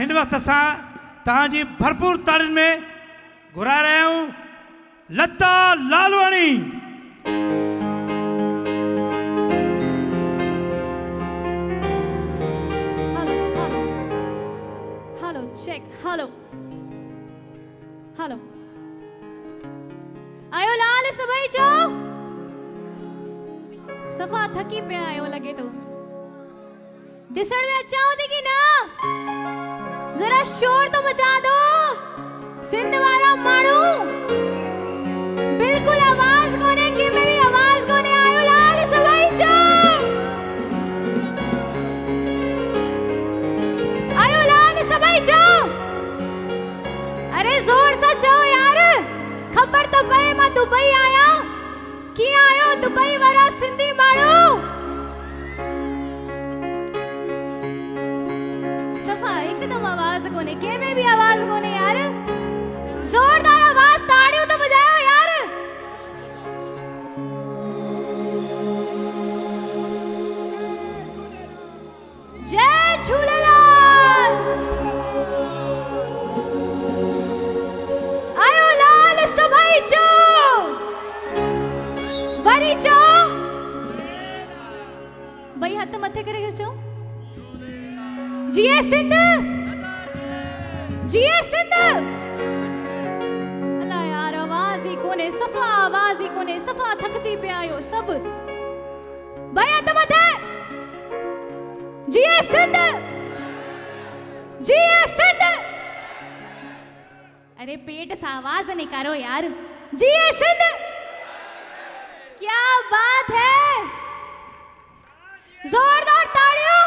हिन वक्त असां तव्हांजी भरपूर ताड़ियुनि में घुराए रहिया आहियूं Lata Lalwani. Hello check hello hello आयो लाल सभई चो सफ़ा थकी पे आयो लगे तो ॾिसण में अचांव थी की ना जरा शोर तो मचा दो सिंध वारा माण्हू बिल्कुल आवाज कोने के में भी आवाज कोने आयो लाल सभई चो आयो लाल सभई चो अरे जोर सा चो यार खबर तो पए मां दुबई आया की आयो दुबई वारा सिंधी माण्हू सफा एकदम आवाज कोने के में भी आवाज कोने यार जोरदार आवाज ताड़ियों तो बजाओ यार जय झूलेलाल आयो लाल सभई चो वरी चो भाई हथ मथे करे गिर चो जिए सिंध अल्लाह यार आवाज ही कोने सफा थकजी पे आयो सब भाई हथ मथे जिए सिंध अरे पेट से आवाज निकालो यार जिए सिंध क्या बात है जोरदार ताड़ियों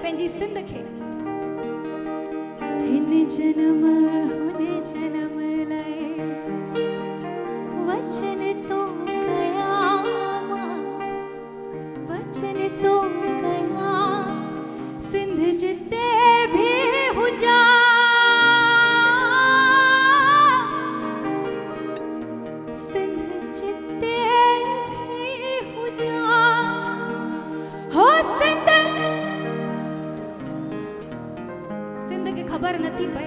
पंहिंजी सिंध खे हिन जन्म हुन जन्म लाइ वचन तो कया वचन तो कया सिंध जिते भी हुजा सिंध जिते भी हुजा हो खबर नथी पे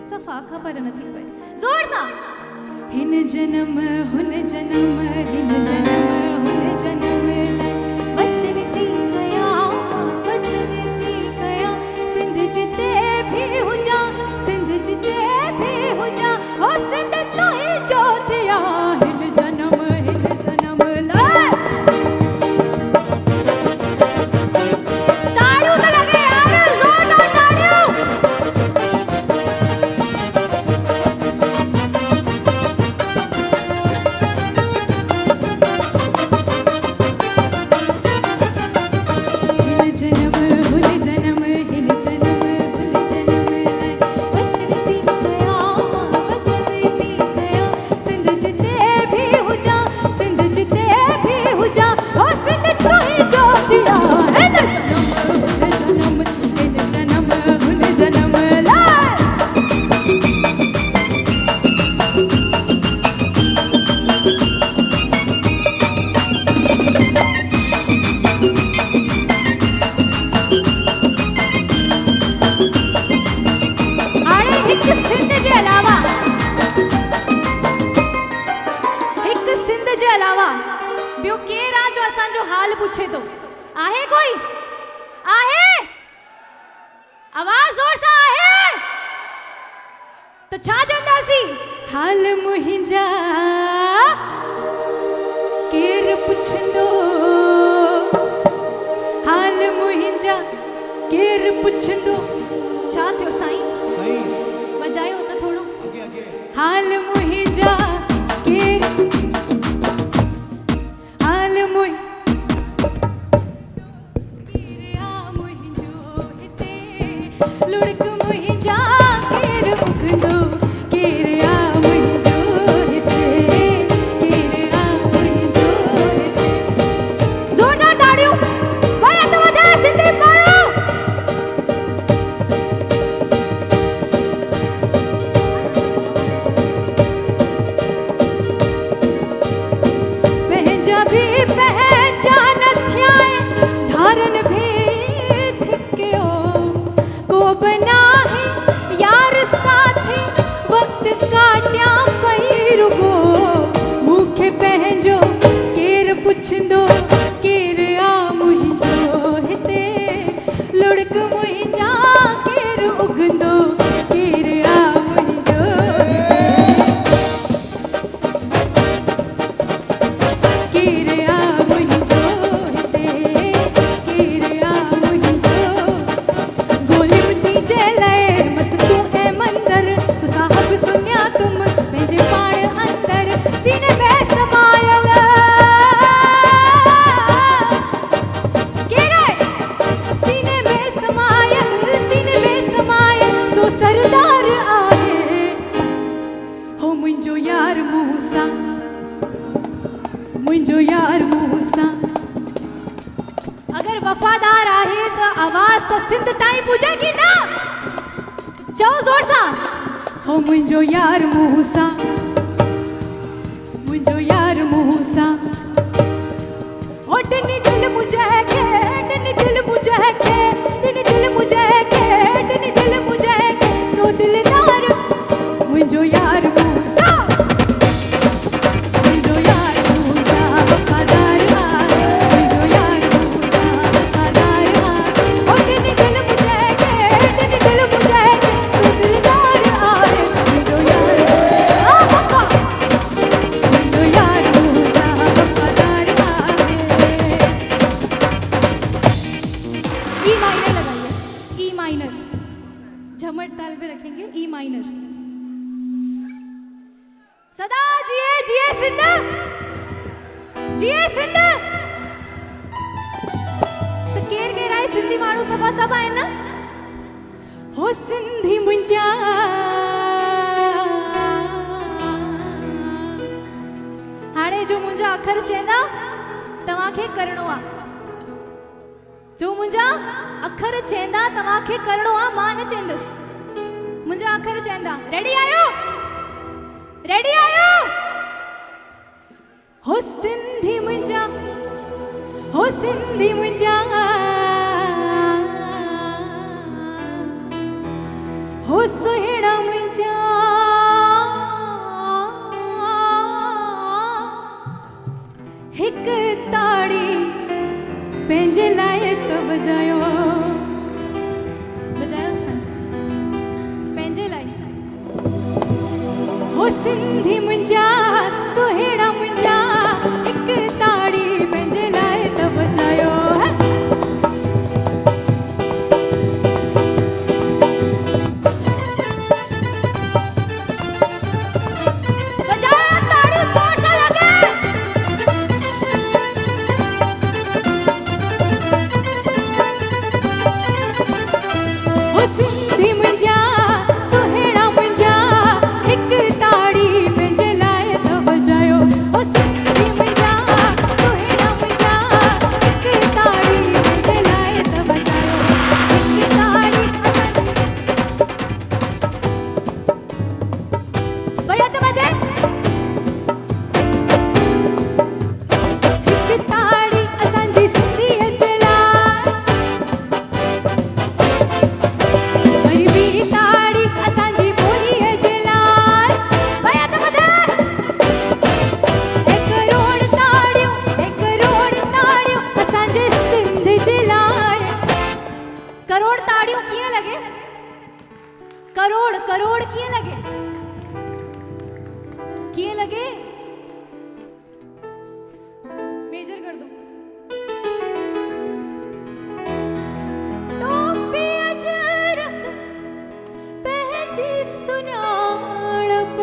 सफा खबर नथी पे जोर सा हिन जन्म हुन जन्म हिन जन्म हुन जन्म लाइ वचन ती कया सिंध जिते भी हुजा हो सिंध तो ही जोतिया हिन जन्म लाइ हाल पूछे तो आहे कोई आहे आवाज जोर सा आहे तो छा चंदासी हाल मुहिंजा केर पुछंदो हाल मुहिंजा केर पुछंदो छा थियो साईं वजायो त थोड़ो हाल मुहिंजा केर हाल मुहिंजा लुड़क मुहिंजा केर पुखंदो केर आ मुहिंजो हिते चओ ज़ोर सां हो मुंहिंजो यार मुंहुं सां मुंहिंजो यार मुंहुं सां हो ॾिनी दिलि मुंहिंजे ॾिनी दिलि मुंहिंजे ॾिनी दिलि मुंहिंजे ॾिनी दिलि मुंहिंजे सो दिलदार मुंहिंजो यार मुंहुं सां मुंहिंजो यार मुंहुं सां वफ़ादार आहे मुंहिंजो यार मुंहुं सां वफ़ादार आहे हो ॾिनी दिलि मुंहिंजे ॾिनी दिलि मुंहिंजे सो दिलदार आहे मुंहिंजो यार मुंहिंजो यार मुंहुं सां वफ़ादार आहे ई माइनर लगाइए ई माइनर झमट ताल पे रखेंगे ई माइनर सदा जिए जिए सिंध जिए सिंध तो केर केर आहे सिंधी माण्हू सफ़ा सभु आहिनि न हो सिंधी मुंहिंजा हाणे जो मुंहिंजा अखर चवंदा तव्हांखे करिणो आहे जो मुंहिंजा अखर चवंदा तव्हांखे करिणो आहे मां न चवंदसि मुंहिंजा अखर चवंदा रेडी आहियो हो सिंधी मुंहिंजा हो सिंधी मुंहिंजा हो सुहिणा मुंहिंजा हिकु ताड़ी पंहिंजे लाइ त बजायो बजायो सन पंहिंजे लाइ हो सिंधी मुंहिंजा सुहिणा मुंहिंजा हिकु ताड़ी पंहिंजे लाइ त बजायो करोड़ ताड़ियों कीअं लगे करोड़ कीअं लगे मेजर कर दो टोपी अजरक पंहिंजी सुञाणप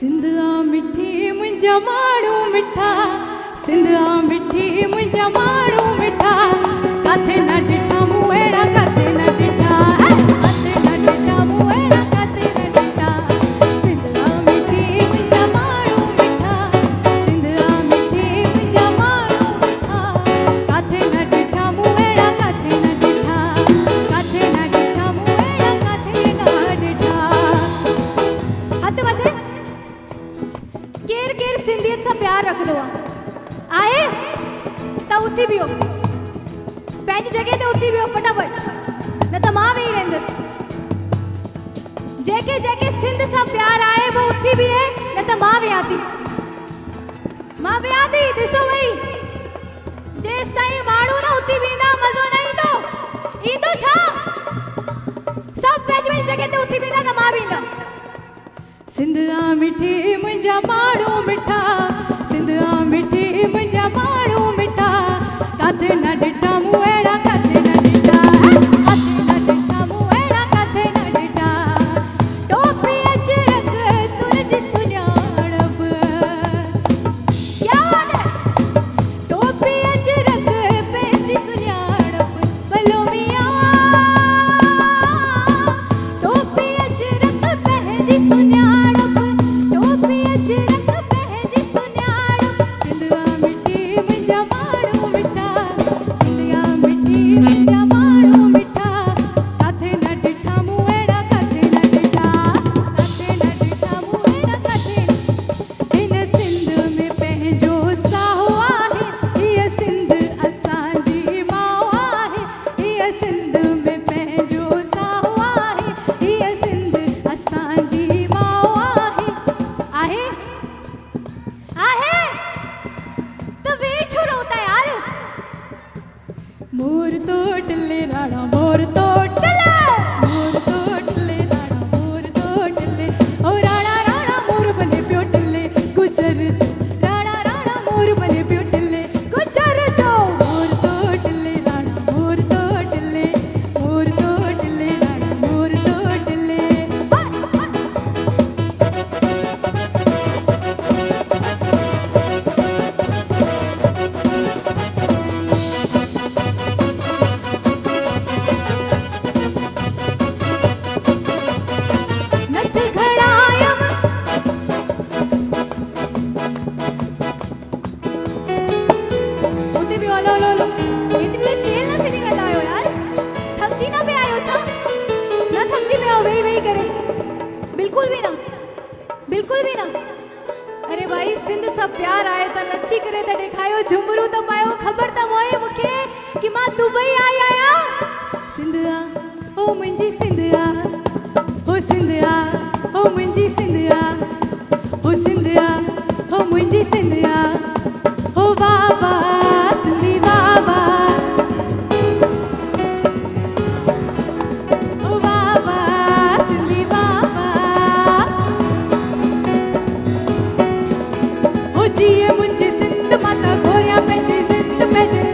सिंध आ मिठी मुंहिंजा माण्हू मिठा सिंध आ मिठी मुंहिंजा माण्हू मिठा काथे न ॾिठा मूं अहिड़ा काथे न ॾिठा काथे न ॾिठा मूं अहिड़ा काथे न ॾिठा सिंध आ मिठी मुंहिंजा माण्हू मिठा सिंध आ मिठी मुंहिंजा माण्हू मिठा काथे न ॾिठा मूं अहिड़ा काथे न ॾिठा काथे न ॾिठा मूं अहिड़ा काथे न ॾिठा हथ वधे केर केर सिंधियत सां प्यार रखंदो आहे त उथी बीहो पंहिंजी जॻह ते उथी बीहो फटाफट न त मां वेही रहंदसि जेके जेके सिंध सां प्यार आहे वो उथी बीहे न त मां वेहां थी ॾिसो भई जेसि ताईं माण्हू न उथी बीहंदा मज़ो न ईंदो छा सभु पंहिंजी जॻह ते उथी बीहंदा त मां बीहंदमि सिंध आ मिठी मुंहिंजा माण्हू मिठा सिंध आ मिठी मुंहिंजा माण्हू मिठा काथे न ॾिठा मूं अहिड़ा काथे न ॾिठा काथे न ॾिठा मूं अहिड़ा काथे न ॾिठा टोपी अजरक तुंहिंजी सुञाणप याद टोपी अजरक पंहिंजी सुञाणप भलो मियां टोपी अजरक पंहिंजी सुञाणप टोपी अजरक पंहिंजी सुञाणप सिंध आ मिठी मुंहिंजा माण्हू मिठा सिंध आ बिल्कुल भी ना, बिल्कुल भी ना। अरे भाई सिंध सब प्यार आए त नची करे त ॾेखायो, झुमरू त पायो, ख़बर त मोए मूंखे कि मां दुबई आई आया। सिंधिया ओ मुंहिंजी सिंधिया, हो सिंधिया हो मुंहिंजी सिंधिया, हो सिंधिया हो मुंहिंजी सिंधिया, हो वाह वाह सिंधी वाह वाह, हो वाह वाह सिंधी वाह वाह, हो जिए मुंहिंजी सिंध माता घोरिया पंहिंजी सिंध पंहिंजे,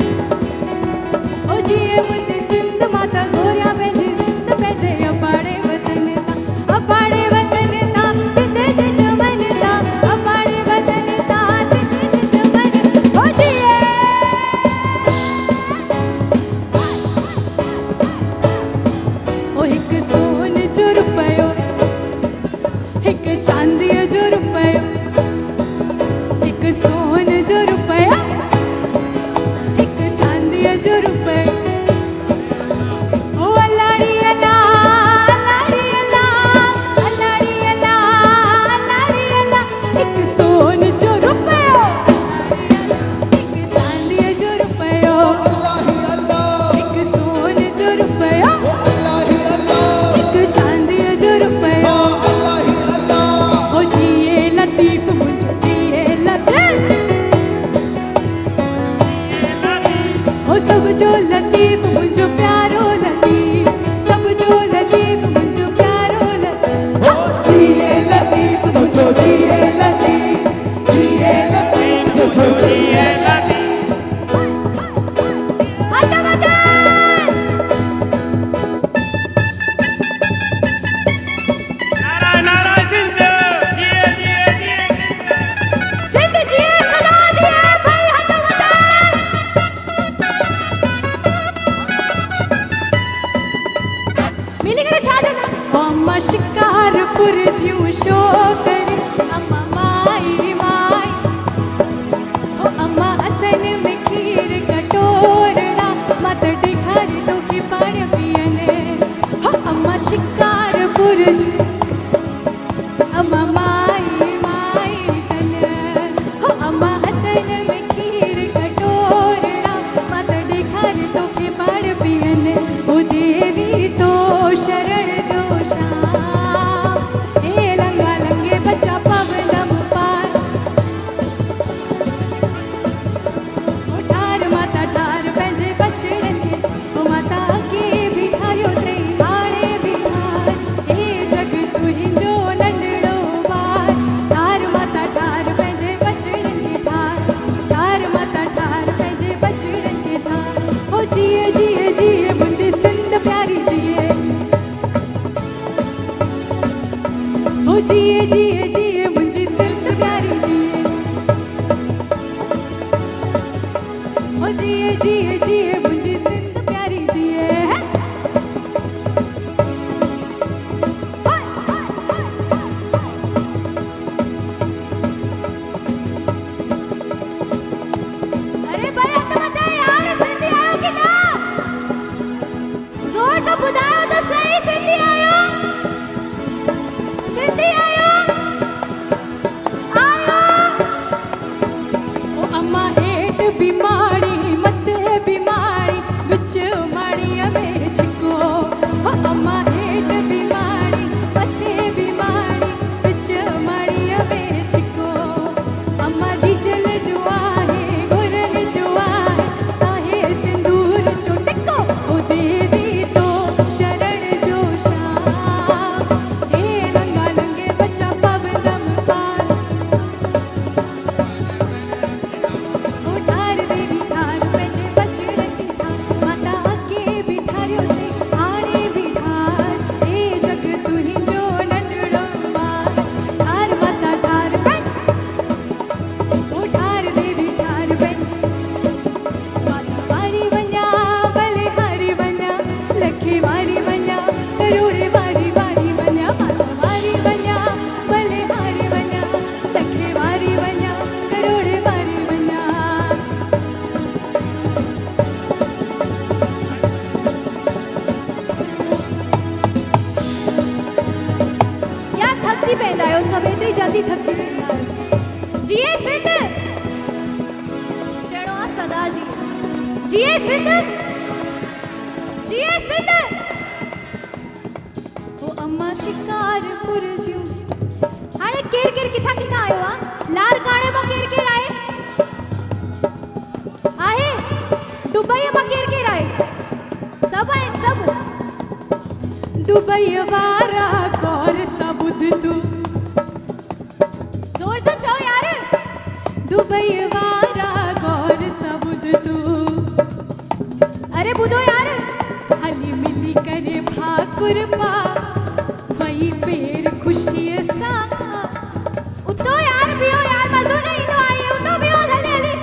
हो जिए मुंहिंजी सिंध माता घोरिया पंहिंजी सिंध पंहिंजे, अबाड़े वतन ता अबाड़े वतन ता सिंध जे चमन ता, अबाड़े वतन ता सिंध जे चमन, हो जिए ओ हिकु सोन जो रुपयो, हिकु चांदीअ जो रुपयो, हिकु सोन जो रुपया, हिकु चांदीअ जो रुपयो, ओ अलाड़ी अला अलाड़ी अला अलाड़ी अला अलाड़ी अला, हिकु सोन जो रुपयो, हिकु चांदीअ जो रुपयो, हिकु सोन जो रुपयो, हिकु चांदीअ जो रुपयो, ओ जिए लतीफ़ मुंहिंजो जिए लतीफ़, ओ सब जो लतीफ़ मुंहिंजो प्यारो लतीफ़, सब जो लतीफ़ मुंहिंजो प्यारो लतीफ़, जिए लतीफ तुझो जिए लतीफ, जिए लतीफ तुझो जिए लतीफ। हट मत नारा नारा सिंध जिए जिए जिए सिंध। सिंध जिए सदा जिए भाई हट मत मिली करे छा जो अम्मा शिकारपुर जियूं छोकरी, अम्मा माई माई, ओ अम्मा हथन में खीर कटोरड़ा, मत ॾेखारे तोखे पाणी पीअने, हो अम्मा शिकारपुर जी अम्मा माई माई तन, हो अम्मा हथन में खीर कटोरड़ा, मत ॾेखारे तोखे पाणी पीअने, ओ देवी तो शरण जो शाम, हे लंगा लंगे बच्चा पवनम पार, ओ ठार माता ठार पंहिंजे बचड़नि खे, ओ माता अॻे बि ठारियो अथई हाणे बि ठार, हे जग तुंहिंजो नंढड़ो ॿार, ठार माता ठार पंहिंजे बचड़नि खे ठार, ठार माता ठार पंहिंजे बचड़नि खे ठार, ओ जिए जिए जिए मुंहिंजी सिंध प्यारी जिए, ओ जिए जिए जिए मुंहिंजी सिंध प्यारी जिए, ओ जिए जिए जिए मुंहिंजी सिंध प्यारी जिए, अरे भाई हट मत यार, सिंधी आयो कि ना, जोर से ॿुधायो त सही, सिंधी आयो, सिंधी आयो, आयो, ओ अम्मा हेठ बीमारी मथे बीमारी, विच माड़ीअ में छिको, ओ अम्मा हेठ बीमारी मथे बीमारी, विच माड़ीअ में छिको, अम्मा जी जल जो आहे गुरनि जो आहे, आहे सिंदूर जो टिको, ओ देवी तो शरण जो शाम, सब एतरी जल्दी थकजी वेंदा जिए सिंध जणो आ सदा जी जिए सिंध ओ अम्मा शिकारपुर जूं हाणे केर केर किथा किथा आयो आ लार काणे मो केर केर आए आहे दुबई में केर केर आए सब आए सब दुबई वारा गौर सबुद तू जोर से चो यार दुबई वारा गौर सबुद तू अरे बुधो यार हली मिली करे भाकुर पा वही पेर खुशी सा उतो यार बियो यार मजो नहीं तो आई उतो बियो जल्दी जल्दी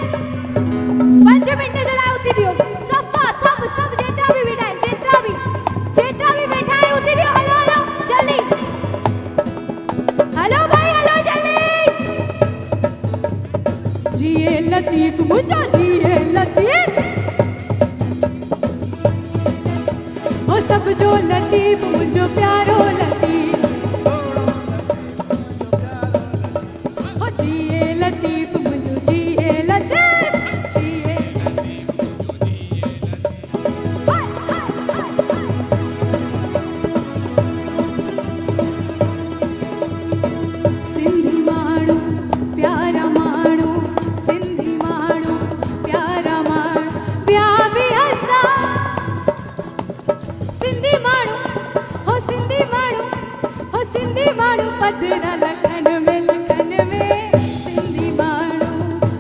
5 मिनट जरा उती बियो सफा सब सब जेत्रा भी बैठा है जेत्रा भी बैठा है उती बियो हेलो हेलो जल्दी हेलो भाई हेलो जल्दी जिए लतीफ मुझो जिए लतीफ ओ सब जो लतीफ मुझो प्यारो लतीफ ओ जिए लतीफ मुझो जिए लतीफ जिए हाय हाय हाय सिंधी माणू प्यारा माणू सिंधी माणू प्यारा माणू ब्या भी हसा सिंधी माणू हो सिंधी माणू पदरा लखन में सिंधी माणू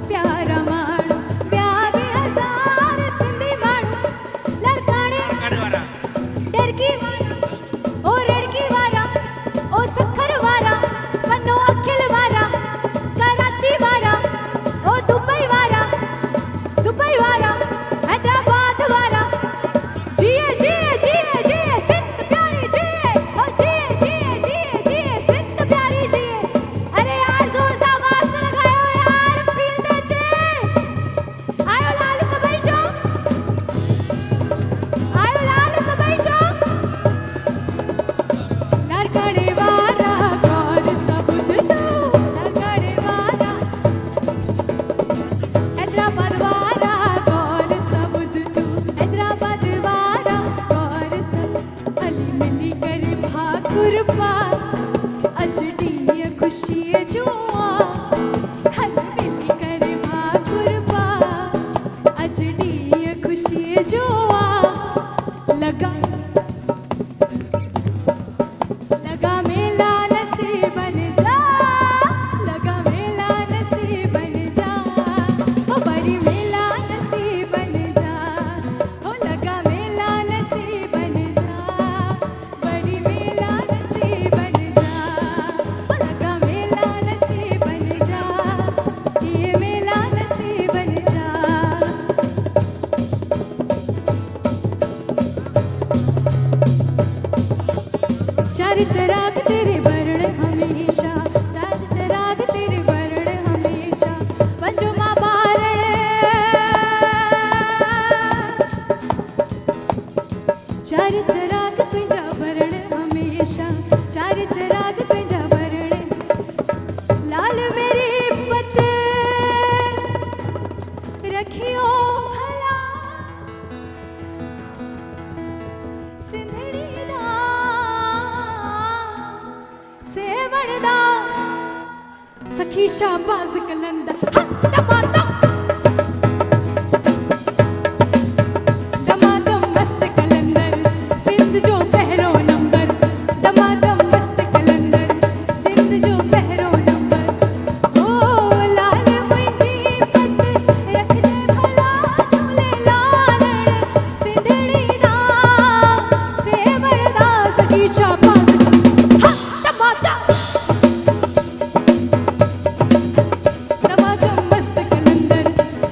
प्यारा माणू ब्या भी हजार सिंधी माणू लड़काने डरकी वारा ओ रड़की वारा ओ सखर वारा पन्नो अखिल वारा कराची वारा ओ दुबई वारा हैदराबाद वारा जिए जिए जिए जिए सिंध प्यारी जिए ओ जिए जिए जिए जिए सिंध प्यारी जिए अरे यार जोर से आवाज तो लगाओ यार फील दे जे आयो लाल सबई जो लड़कड़े वारा गौर सबुद तू लड़कड़े वारा हैदराबाद वारा गौर सबुद तू हैदराबाद वारा गौर सब अली मिली करे भाकुर पा अजडी खुशी जुआ अली मिली करे भाकुर पा अजडी खुशी जुआ लगा मेला नसीब बन जा लगा मेला नसीब बन जा ओ बड़ी मेला नसीब बन जा ओ लगा मेला नसीब बन जा बड़ी मेला नसीब बन जा ओ लगा मेला नसीब बन जा ये मेला नसीब बन जा चार चराग तेरे वर्ण हमेशा चार चराग तेरे वर्ण हमेशा पंजो मां बारण चार चराग तुझा वर्ण हमेशा चार चराग तुझा वर्ण लाल मेरी पत रखियो भला सिंधड़ी दा सेवड़दा सखी शाबाज कलंदर दमादम मस्त कलंदर सिंध जो पहरो नंबर दमादम मस्त कलंदर सिंध जो पहरो नंबर ओ लाल मुंहिंजी पत रख दे भला झूले लालण सिंधड़ी दा सेवड़दा सखी शाबाज दमादम मस्त कलंदर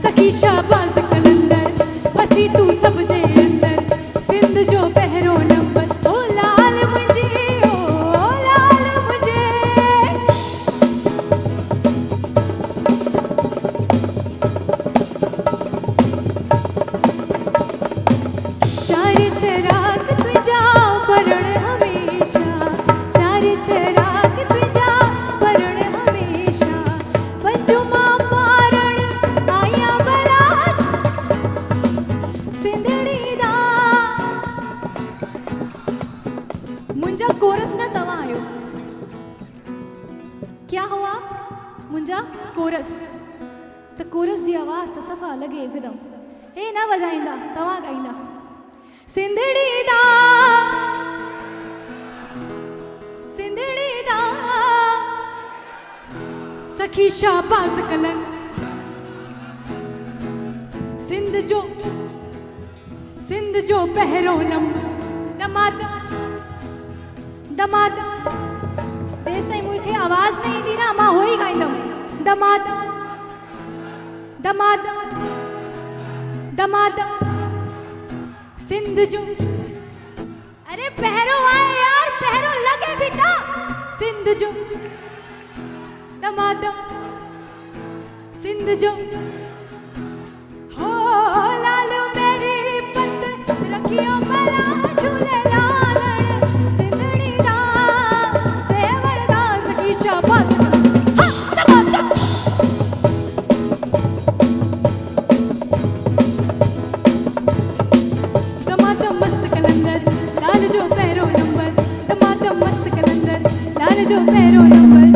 सखी शाबाज कलंदर बसी तू सब जे अंदर सिंध जो पहरो नंबर ओ लाल मुंहिंजी ओ लाल मुंहिंजे चार चराग तुझा वरण हमेशा चार चराग तुझा मुंजा कोरस न तवा आयो। क्या हो आप? मुंजा कोरस। तो कोरस जी आवाज़ तो सफ़ा लगे एकदम। हे ना वजाइंदा, तवा गाइंदा। सिंधड़ी दा सिंधड़ी दा सखी शाबाज कलन सिंध जो पहरो नम दमादा दमादा जेस ताईं मूंखे आवाज़ न ईंदी ना मां हो ई गाईंदमि दमादा दमादा दमादा सिंध जो अरे पहरो आए यार पहरो लगे भी था सिंध जो दमादा सिंध जो हो लालू मेरी पत रखियो मला झूले लालण सिंधड़ी दा सेवड़ दा सखी शाबाश हा दमादा दमादा मस्त कलंदर लाल जो पैरो नंबर दमादा मस्त कलंदर लाल जो पैरो नंबर